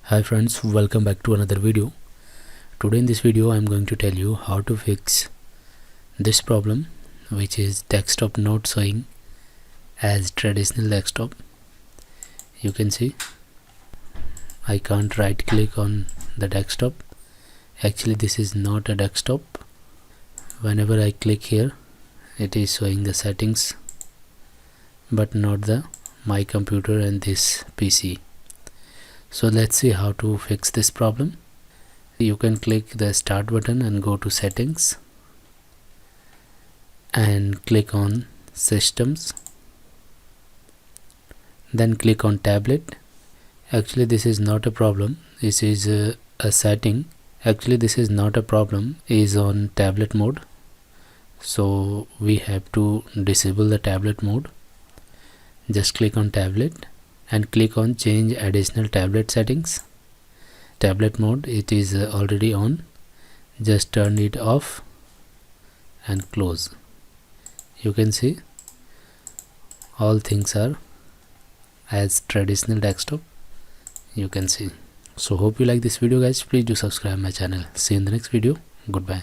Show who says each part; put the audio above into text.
Speaker 1: Hi friends, welcome back to another video. Today in this video I am going to tell you how to fix this problem, which is desktop not showing as traditional desktop. You can see I can't right click on the desktop. Actually this is not a desktop. Whenever I click here it is showing the settings but not the my computer and this PC. So let's see how to fix this problem. You can click the start button and go to settings and click on systems, then click on tablet. Actually this is not a problem, this is a setting. Actually this is not a problem, is on tablet mode, so we have to disable the tablet mode. Just click on tablet and click on change additional tablet settings. Tablet mode, it is already on, just turn it off and close. You can see all things are as traditional desktop. You can see. So hope you like this video guys. Please do subscribe my channel. See you in the next video. Goodbye.